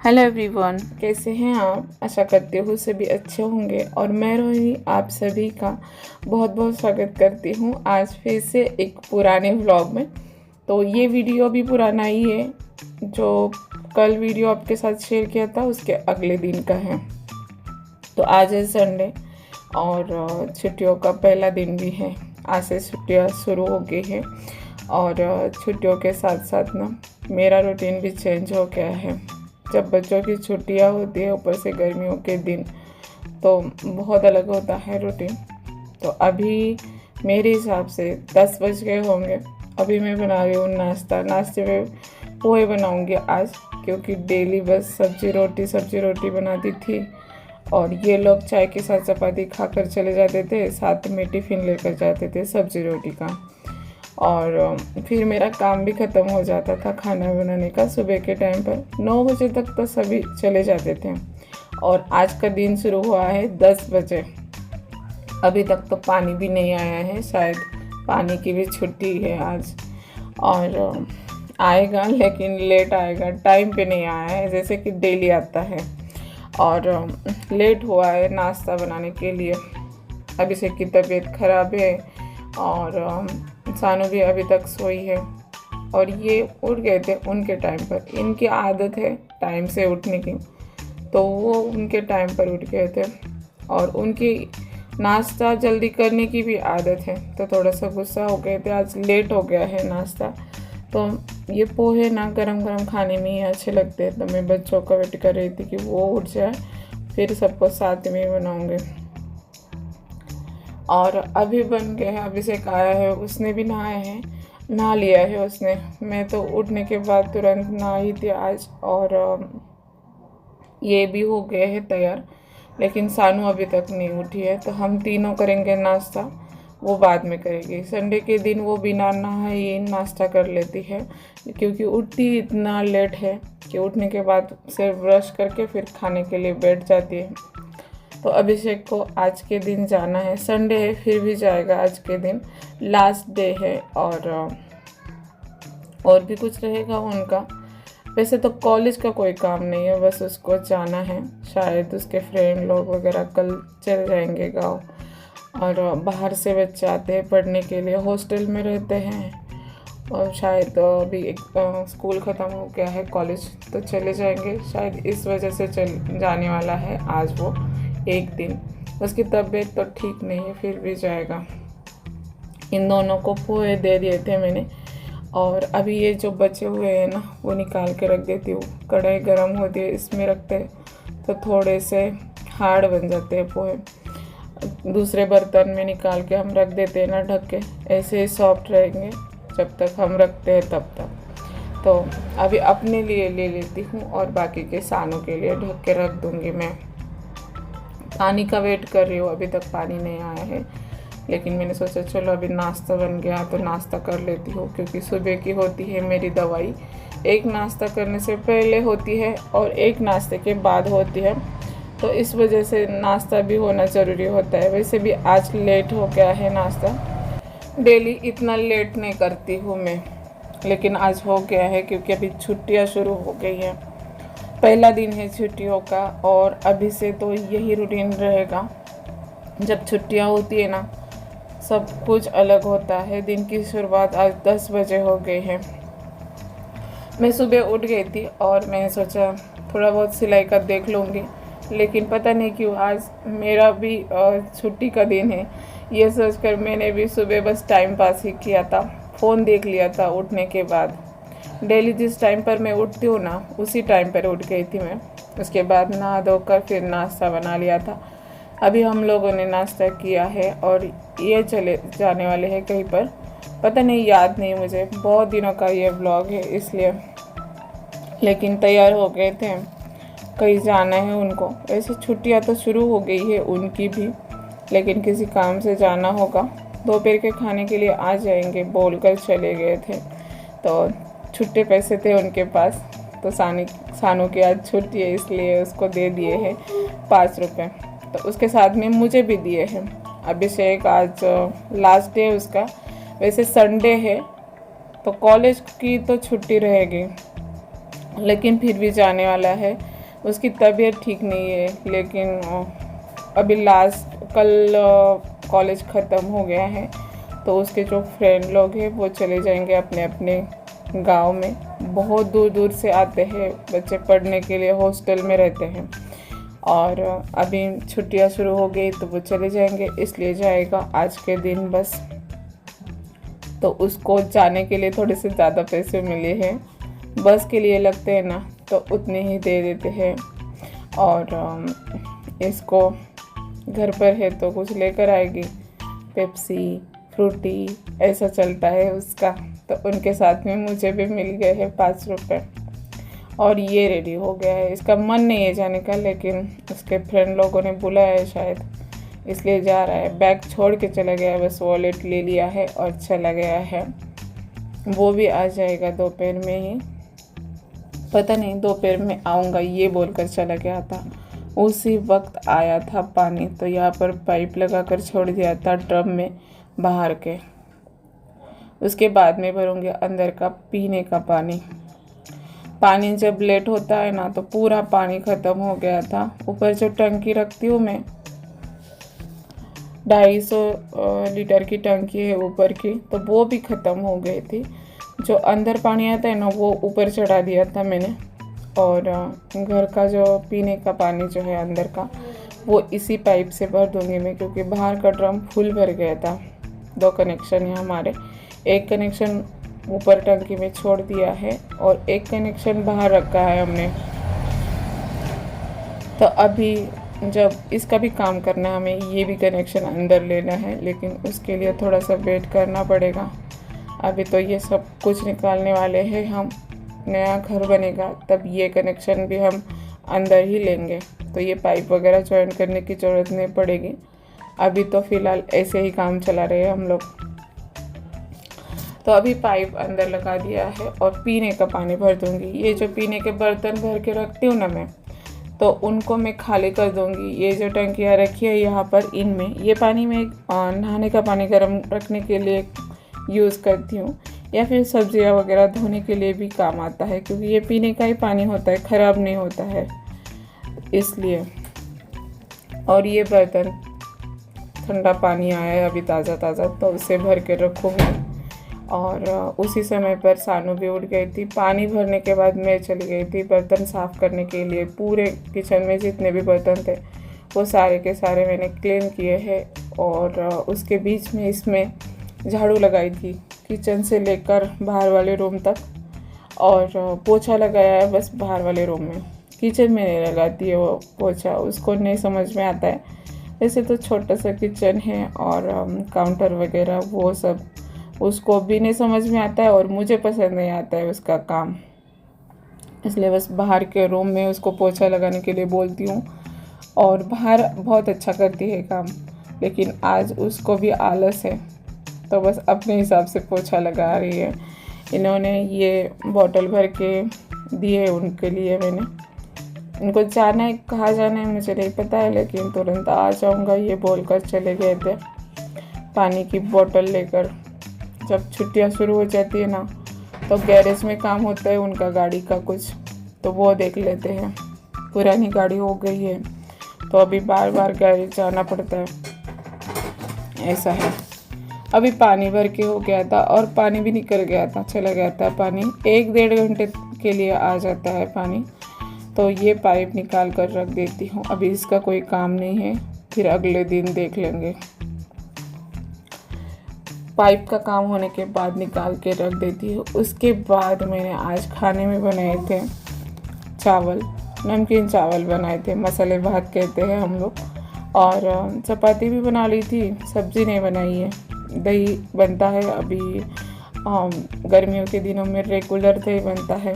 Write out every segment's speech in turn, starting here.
Hello everyone, कैसे हैं आप। आशा करती हूँ सभी अच्छे होंगे और मैं रोहिणी आप सभी का बहुत बहुत स्वागत करती हूँ आज फिर से एक पुराने व्लॉग में। तो ये वीडियो भी पुराना ही है, जो कल वीडियो आपके साथ शेयर किया था उसके अगले दिन का है। तो आज है संडे और छुट्टियों का पहला दिन भी है। आज से छुट्टियाँ शुरू हो गई है और छुट्टियों के साथ साथ ना मेरा रूटीन भी चेंज हो गया है। जब बच्चों की छुट्टियां होती है ऊपर से गर्मियों के दिन, तो बहुत अलग होता है रूटीन। तो अभी मेरे हिसाब से 10 बज गए होंगे। अभी मैं बना रही हूँ नाश्ते में पोहे बनाऊँगी आज, क्योंकि डेली बस सब्जी रोटी बनाती थी और ये लोग चाय के साथ चपाती खाकर चले जाते थे, साथ में टिफ़िन लेकर जाते थे सब्जी रोटी का। और फिर मेरा काम भी ख़त्म हो जाता था खाना बनाने का। सुबह के टाइम पर 9 बजे तक तो सभी चले जाते थे और आज का दिन शुरू हुआ है 10 बजे। अभी तक तो पानी भी नहीं आया है, शायद पानी की भी छुट्टी है आज और आएगा, लेकिन लेट आएगा, टाइम पे नहीं आया है जैसे कि डेली आता है। और लेट हुआ है नाश्ता बनाने के लिए। अभिषेक की तबीयत ख़राब है और सानू भी अभी तक सोई है और ये उठ गए थे उनके टाइम पर। इनकी आदत है टाइम से उठने की, तो वो उनके टाइम पर उठ गए थे और उनकी नाश्ता जल्दी करने की भी आदत है। तो थोड़ा सा गुस्सा हो गए थे, आज लेट हो गया है नाश्ता। तो ये पोहे ना गरम गरम खाने में ही अच्छे लगते हैं, तो मैं बच्चों का वेट कर रही थी कि वो उठ जाए, फिर सबको साथ में बनाऊँगे। और अभी बन गए हैं, अभिषेक आया है, उसने भी नहा लिया है उसने। मैं तो उठने के बाद तुरंत नहाई थी आज और ये भी हो गए हैं तैयार, लेकिन सानू अभी तक नहीं उठी है। तो हम तीनों करेंगे नाश्ता, वो बाद में करेगी। संडे के दिन वो बिना नहाए नाश्ता कर लेती है, क्योंकि उठती इतना लेट है कि उठने के बाद सिर्फ ब्रश करके फिर खाने के लिए बैठ जाती है। तो अभिषेक को आज के दिन जाना है, संडे है फिर भी जाएगा। आज के दिन लास्ट डे है और भी कुछ रहेगा उनका। वैसे तो कॉलेज का कोई काम नहीं है, बस उसको जाना है। शायद उसके फ्रेंड लोग वगैरह कल चले जाएंगे गाँव, और बाहर से बच्चे आते हैं पढ़ने के लिए, हॉस्टल में रहते हैं और शायद अभी एक स्कूल ख़त्म हो गया है, कॉलेज तो चले जाएंगे। शायद इस वजह से चल जाने वाला है आज वो एक दिन। उसकी तबीयत तो ठीक नहीं है, फिर भी जाएगा। इन दोनों को पोहे दे दिए थे मैंने और अभी ये जो बचे हुए हैं ना वो निकाल के रख देती हूँ। कढ़ाई गर्म होती है, इसमें रखते हैं तो थोड़े से हार्ड बन जाते हैं पोहे। दूसरे बर्तन में निकाल के हम रख देते हैं ना ढक के, ऐसे ही सॉफ्ट रहेंगे जब तक हम रखते हैं तब तक। तो अभी अपने लिए ले लेती हूँ और बाकी के सानों के लिए ढक के रख दूँगी। मैं पानी का वेट कर रही हूँ, अभी तक पानी नहीं आया है, लेकिन मैंने सोचा चलो अभी नाश्ता बन गया तो नाश्ता कर लेती हूँ, क्योंकि सुबह की होती है मेरी दवाई। एक नाश्ता करने से पहले होती है और एक नाश्ते के बाद होती है, तो इस वजह से नाश्ता भी होना ज़रूरी होता है। वैसे भी आज लेट हो गया है नाश्ता, डेली इतना लेट नहीं करती हूँ मैं, लेकिन आज हो गया है क्योंकि अभी छुट्टियाँ शुरू हो गई हैं। पहला दिन है छुट्टियों का और अभी से तो यही रूटीन रहेगा। जब छुट्टियाँ होती है ना सब कुछ अलग होता है। दिन की शुरुआत आज 10 बजे हो गई है। मैं सुबह उठ गई थी और मैंने सोचा थोड़ा बहुत सिलाई का देख लूँगी, लेकिन पता नहीं क्यों आज मेरा भी छुट्टी का दिन है, ये सोचकर मैंने भी सुबह बस टाइम पास ही किया था, फ़ोन देख लिया था उठने के बाद। डेली जिस टाइम पर मैं उठती हूँ ना उसी टाइम पर उठ गई थी मैं। उसके बाद नहा धोकर फिर नाश्ता बना लिया था। अभी हम लोगों ने नाश्ता किया है और ये चले जाने वाले हैं कहीं पर, पता नहीं, याद नहीं मुझे, बहुत दिनों का ये व्लॉग है इसलिए। लेकिन तैयार हो गए थे, कहीं जाना है उनको। ऐसे छुट्टियां तो शुरू हो गई है उनकी भी, लेकिन किसी काम से जाना होगा। दोपहर के खाने के लिए आ जाएंगे बोलकर चले गए थे, तो छुट्टे पैसे थे उनके पास, तो सानू की आज छुट्टी है इसलिए उसको दे दिए हैं 5 रुपये। तो उसके साथ में मुझे भी दिए हैं। अभिषेक आज लास्ट डे उसका, वैसे संडे है तो कॉलेज की तो छुट्टी रहेगी, लेकिन फिर भी जाने वाला है। उसकी तबीयत ठीक नहीं है, लेकिन अभी कल कॉलेज ख़त्म हो गया है, तो उसके जो फ्रेंड लोग हैं वो चले जाएंगे अपने अपने गांव में। बहुत दूर दूर से आते हैं बच्चे पढ़ने के लिए, हॉस्टल में रहते हैं, और अभी छुट्टियां शुरू हो गई तो वो चले जाएंगे, इसलिए जाएगा आज के दिन बस। तो उसको जाने के लिए थोड़े से ज़्यादा पैसे मिले हैं, बस के लिए लगते हैं ना, तो उतने ही दे देते हैं। और इसको घर पर है तो कुछ लेकर आएगी, पेप्सी, फ्रूटी, ऐसा चलता है उसका। तो उनके साथ में मुझे भी मिल गए हैं 5 रुपये, और ये रेडी हो गया है। इसका मन नहीं है जाने का, लेकिन उसके फ्रेंड लोगों ने बुलाया है शायद, इसलिए जा रहा है। बैग छोड़ के चला गया है, बस वॉलेट ले लिया है और चला गया है। वो भी आ जाएगा दोपहर में ही, पता नहीं दोपहर में आऊँगा ये बोलकर चला गया था। उसी वक्त आया था पानी, तो यहाँ पर पाइप लगा कर छोड़ दिया था ड्रम में बाहर के। उसके बाद में भरूँगी अंदर का पीने का पानी। पानी जब लेट होता है ना, तो पूरा पानी ख़त्म हो गया था। ऊपर जो टंकी रखती हूँ मैं, 250 लीटर की टंकी है ऊपर की, तो वो भी ख़त्म हो गई थी। जो अंदर पानी आता है ना, वो ऊपर चढ़ा दिया था मैंने। और घर का जो पीने का पानी जो है अंदर का, वो इसी पाइप से भर दूँगी मैं, क्योंकि बाहर का ड्रम फुल भर गया था। 2 कनेक्शन है हमारे, एक कनेक्शन ऊपर टंकी में छोड़ दिया है और एक कनेक्शन बाहर रखा है हमने। तो अभी जब इसका भी काम करना है हमें, ये भी कनेक्शन अंदर लेना है, लेकिन उसके लिए थोड़ा सा वेट करना पड़ेगा। अभी तो ये सब कुछ निकालने वाले हैं हम, नया घर बनेगा तब ये कनेक्शन भी हम अंदर ही लेंगे, तो ये पाइप वगैरह ज्वाइन करने की ज़रूरत नहीं पड़ेगी। अभी तो फ़िलहाल ऐसे ही काम चला रहे हैं हम लोग। तो अभी पाइप अंदर लगा दिया है और पीने का पानी भर दूँगी। ये जो पीने के बर्तन भर के रखती हूँ ना मैं, तो उनको मैं खाली कर दूँगी। ये जो टंकियाँ रखी है यहाँ पर, इनमें ये पानी में नहाने का पानी गर्म रखने के लिए यूज़ करती हूँ, या फिर सब्जियाँ वगैरह धोने के लिए भी काम आता है, क्योंकि ये पीने का ही पानी होता है, ख़राब नहीं होता है इसलिए। और ये बर्तन ठंडा पानी आया है अभी ताज़ा ताज़ा, तो उसे भर के रखूँगी। और उसी समय पर सानू भी उठ गई थी। पानी भरने के बाद मैं चली गई थी बर्तन साफ़ करने के लिए। पूरे किचन में जितने भी बर्तन थे वो सारे के सारे मैंने क्लीन किए हैं। और उसके बीच में इसमें झाड़ू लगाई थी, किचन से लेकर बाहर वाले रूम तक, और पोछा लगाया है बस बाहर वाले रूम में। किचन में नहीं लगाती है वो पोछा, उसको नहीं समझ में आता है। वैसे तो छोटा सा किचन है और काउंटर वगैरह वो सब उसको भी नहीं समझ में आता है, और मुझे पसंद नहीं आता है उसका काम, इसलिए बस बाहर के रूम में उसको पोछा लगाने के लिए बोलती हूँ। और बाहर बहुत अच्छा करती है काम, लेकिन आज उसको भी आलस है, तो बस अपने हिसाब से पोछा लगा रही है। इन्होंने ये बॉटल भर के दिए उनके लिए मैंने। इनको जाना है, कहाँ जाना है मुझे नहीं पता है, लेकिन तुरंत आ जाऊँगा ये बोलकर चले गए थे पानी की बोतल लेकर। जब छुट्टियाँ शुरू हो जाती है ना, तो गैरेज में काम होता है उनका गाड़ी का कुछ, तो वो देख लेते हैं। पुरानी गाड़ी हो गई है, तो अभी बार बार गैरेज जाना पड़ता है, ऐसा है। अभी पानी भर के हो गया था और पानी भी निकल गया था, चला गया था पानी। 1-1.5 घंटे के लिए आ जाता है पानी, तो ये पाइप निकाल कर रख देती हूँ। अभी इसका कोई काम नहीं है, फिर अगले दिन देख लेंगे। पाइप का काम होने के बाद निकाल के रख देती हूँ। उसके बाद मैंने आज खाने में बनाए थे चावल, नमकीन चावल बनाए थे, मसाले भात कहते हैं हम लोग। और चपाती भी बना ली थी, सब्ज़ी नहीं बनाई है। दही बनता है अभी, गर्मियों के दिनों में रेगुलर दही बनता है,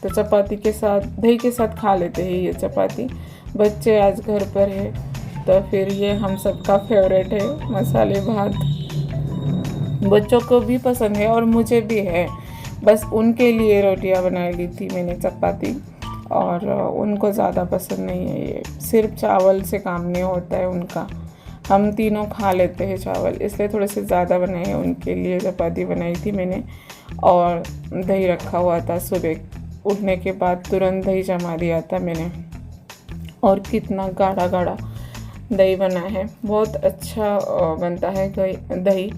तो चपाती के साथ, दही के साथ खा लेते हैं ये चपाती। बच्चे आज घर पर है, तो फिर ये हम सबका फेवरेट है मसाले भात। बच्चों को भी पसंद है और मुझे भी है, बस उनके लिए रोटियां बनाई ली थी मैंने, चपाती, और उनको ज़्यादा पसंद नहीं है ये। सिर्फ चावल से काम नहीं होता है उनका, हम तीनों खा लेते हैं चावल, इसलिए थोड़े से ज़्यादा बनाए हैं उनके लिए। चपाती बनाई थी मैंने और दही रखा हुआ था, सुबह उठने के बाद तुरंत दही जमा दिया था मैंने। और कितना गाढ़ा गाढ़ा दही बना है। बहुत अच्छा बनता है दही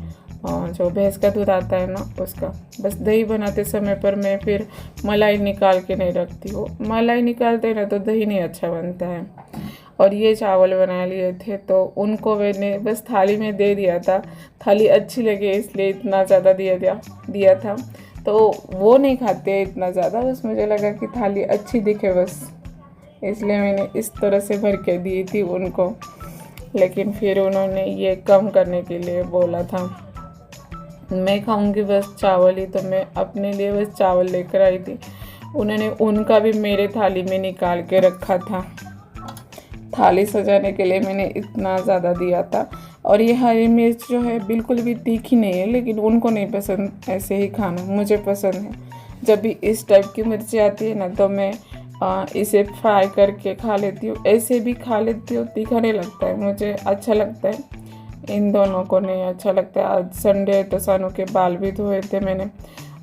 जो भैंस का दूध आता है ना उसका। बस दही बनाते समय पर मैं फिर मलाई निकाल के नहीं रखती हूँ, मलाई निकालते ना तो दही नहीं अच्छा बनता है। और ये चावल बना लिए थे तो उनको मैंने बस थाली में दे दिया था, थाली अच्छी लगे इसलिए इतना ज़्यादा दिया था। तो वो नहीं खाते इतना ज़्यादा, बस मुझे लगा कि थाली अच्छी दिखे बस, इसलिए मैंने इस तरह से भर के दी थी उनको। लेकिन फिर उन्होंने ये कम करने के लिए बोला था। मैं खाऊंगी बस चावल ही, तो मैं अपने लिए बस चावल लेकर आई थी। उन्होंने उनका भी मेरे थाली में निकाल के रखा था। थाली सजाने के लिए मैंने इतना ज़्यादा दिया था। और ये हरी मिर्च जो है बिल्कुल भी तीखी नहीं है, लेकिन उनको नहीं पसंद ऐसे ही खाना, मुझे पसंद है। जब भी इस टाइप की मिर्ची आती है ना तो मैं इसे फ्राई करके खा लेती हूँ, ऐसे भी खा लेती हूँ, तीखा नहीं लगता है, मुझे अच्छा लगता है। इन दोनों को नहीं अच्छा लगता है। आज संडे है तो सानू के बाल भी धोए थे मैंने,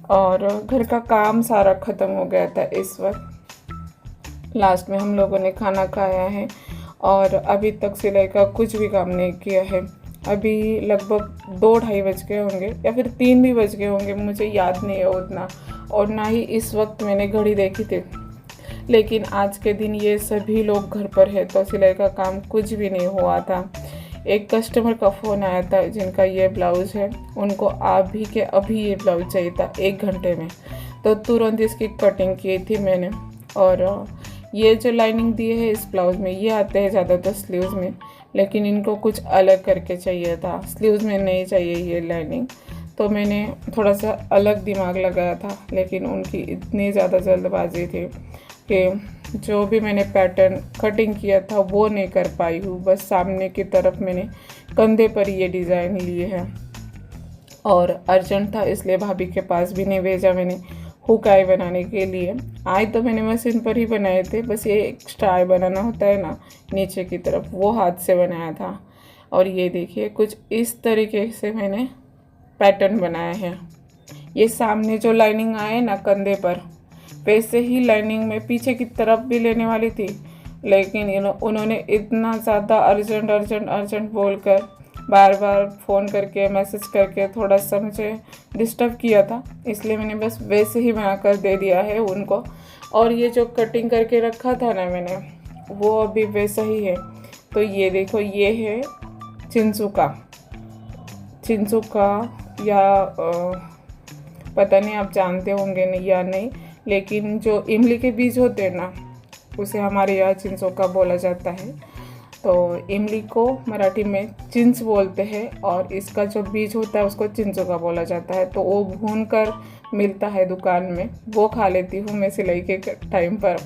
और घर का काम सारा ख़त्म हो गया था इस वक्त। लास्ट में हम लोगों ने खाना खाया है और अभी तक सिलाई का कुछ भी काम नहीं किया है। अभी लगभग 2-2:30 बज गए होंगे या फिर 3 भी बज गए होंगे, मुझे याद नहीं है उतना। और ना ही इस वक्त मैंने घड़ी देखी थी। लेकिन आज के दिन ये सभी लोग घर पर है तो सिलाई का काम कुछ भी नहीं हुआ था। एक कस्टमर का फ़ोन आया था जिनका ये ब्लाउज़ है, उनको अभी के अभी ये ब्लाउज़ चाहिए था 1 घंटे में, तो तुरंत इसकी कटिंग की थी मैंने। और ये जो लाइनिंग दी है इस ब्लाउज़ में, ये आते हैं ज़्यादातर स्लीव्स में, लेकिन इनको कुछ अलग करके चाहिए था, स्लीव्स में नहीं चाहिए ये लाइनिंग। तो मैंने थोड़ा सा अलग दिमाग लगाया था, लेकिन उनकी इतनी ज़्यादा जल्दबाजी थी कि जो भी मैंने पैटर्न कटिंग किया था वो नहीं कर पाई हूँ। बस सामने की तरफ मैंने कंधे पर ये डिज़ाइन लिए हैं, और अर्जेंट था इसलिए भाभी के पास भी नहीं भेजा मैंने हुक आई बनाने के लिए। आई तो मैंने मशीन पर ही बनाए थे, बस ये एक्स्ट्रा आई बनाना होता है ना नीचे की तरफ, वो हाथ से बनाया था। और ये देखिए कुछ इस तरीके से मैंने पैटर्न बनाया है। ये सामने जो लाइनिंग आए ना कंधे पर, वैसे ही लाइनिंग में पीछे की तरफ भी लेने वाली थी, लेकिन उन्होंने इतना ज़्यादा अर्जेंट बोलकर बार बार फ़ोन करके मैसेज करके थोड़ा सा मुझे डिस्टर्ब किया था, इसलिए मैंने बस वैसे ही बना कर दे दिया है उनको। और ये जो कटिंग करके रखा था ना मैंने, वो अभी वैसा ही है। तो ये देखो, ये है चिंसुका या पता नहीं आप जानते होंगे नहीं या नहीं, लेकिन जो इमली के बीज होते हैं ना, उसे हमारे यहाँ चिंसोका बोला जाता है। तो इमली को मराठी में चिंच बोलते हैं, और इसका जो बीज होता है उसको चिंसोका बोला जाता है। तो वो भून कर मिलता है दुकान में, वो खा लेती हूँ मैं सिलाई के टाइम पर।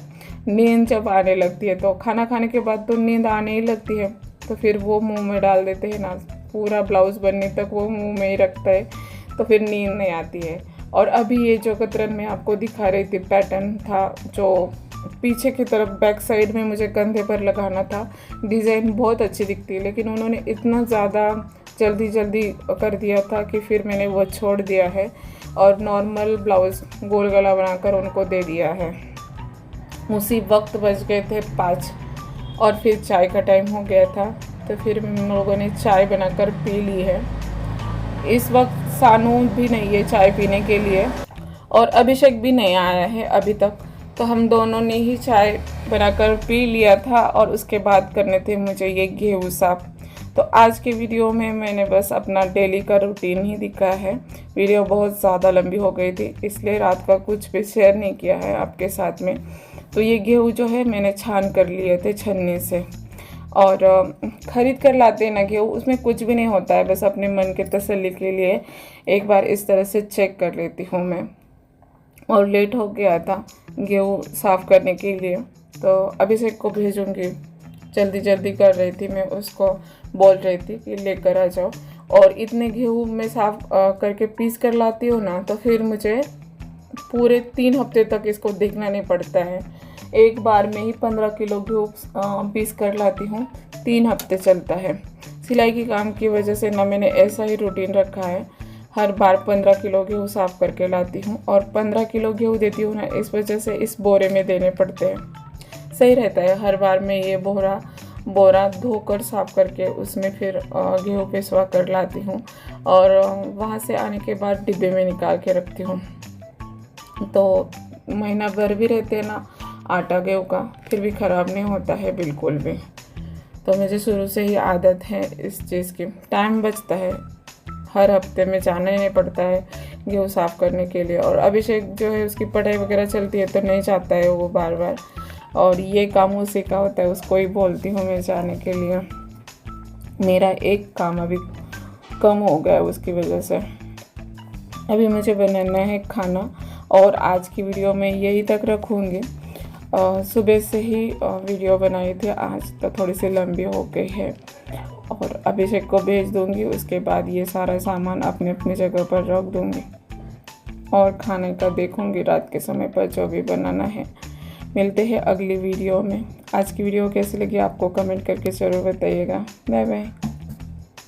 नींद जब आने लगती है तो खाना खाने के बाद तो नींद आने ही लगती है, तो फिर वो मुंह में डाल देते हैं ना, पूरा ब्लाउज़ बनने तक वो मुंह में ही रखता है, तो फिर नींद नहीं आती है। और अभी ये जो कतरन में आपको दिखा रही थी पैटर्न था, जो पीछे की तरफ बैक साइड में मुझे कंधे पर लगाना था, डिज़ाइन बहुत अच्छी दिखती है, लेकिन उन्होंने इतना ज़्यादा जल्दी कर दिया था कि फिर मैंने वो छोड़ दिया है और नॉर्मल ब्लाउज़ गोल गला बनाकर उनको दे दिया है। उसी वक्त बज गए थे 5 और फिर चाय का टाइम हो गया था, तो फिर हम लोगों ने चाय बनाकर पी ली है। इस वक्त सानू भी नहीं है चाय पीने के लिए, और अभिषेक भी नहीं आया है अभी तक, तो हम दोनों ने ही चाय बनाकर पी लिया था। और उसके बाद करने थे मुझे ये गेहूँ साफ। तो आज के वीडियो में मैंने बस अपना डेली का रूटीन ही दिखाया है। वीडियो बहुत ज़्यादा लंबी हो गई थी, इसलिए रात का कुछ भी शेयर नहीं किया है आपके साथ में। तो ये गेहूँ जो है मैंने छान कर लिए थे छन्नी से, और ख़रीद कर लाते हैं ना गेहूँ, उसमें कुछ भी नहीं होता है, बस अपने मन के तसल्ली के लिए एक बार इस तरह से चेक कर लेती हूँ मैं। और लेट हो गया था गेहूँ साफ़ करने के लिए, तो अभिषेक को भेजूँगी, जल्दी कर रही थी मैं, उसको बोल रही थी कि लेकर आ जाओ। और इतने गेहूँ मैं साफ़ करके पीस कर लाती हूँ ना, तो फिर मुझे पूरे 3 हफ्ते तक इसको देखना नहीं पड़ता है। एक बार में ही 15 किलो गेहूँ पीस कर लाती हूँ, 3 हफ्ते चलता है। सिलाई के काम की वजह से ना मैंने ऐसा ही रूटीन रखा है, हर बार 15 किलो गेहूँ साफ़ करके लाती हूँ, और 15 किलो गेहूँ देती हूँ ना, इस वजह से इस बोरे में देने पड़ते हैं। सही रहता है। हर बार मैं ये बोरा धोकर साफ करके उसमें फिर गेहूँ पिसवा कर लाती हूँ और वहाँ से आने के बाद डिब्बे में निकाल के रखती हूँ। तो महीना भर भी रहते हैं ना आटा गेहूँ का, फिर भी ख़राब नहीं होता है बिल्कुल भी। तो मुझे शुरू से ही आदत है इस चीज़ की। टाइम बचता है, हर हफ्ते में जाना ही नहीं पड़ता है गेहूँ साफ़ करने के लिए। और अभिषेक जो है उसकी पढ़ाई वगैरह चलती है तो नहीं चाहता है वो बार बार, और ये काम उसी का होता है, उसको ही बोलती हूँ मैं जाने के लिए। मेरा एक काम अभी कम हो गया उसकी वजह से। अभी मुझे बनाना है खाना और आज की वीडियो में यही तक रखूँगी। सुबह से ही वीडियो बनाई थी, आज तो थोड़ी सी लंबी हो गई है और अभिषेक को भेज दूँगी। उसके बाद ये सारा सामान अपने अपनी जगह पर रख दूँगी और खाने का देखूँगी रात के समय पर जो भी बनाना है। मिलते हैं अगली वीडियो में। आज की वीडियो कैसी लगी आपको कमेंट करके ज़रूर बताइएगा। Bye bye.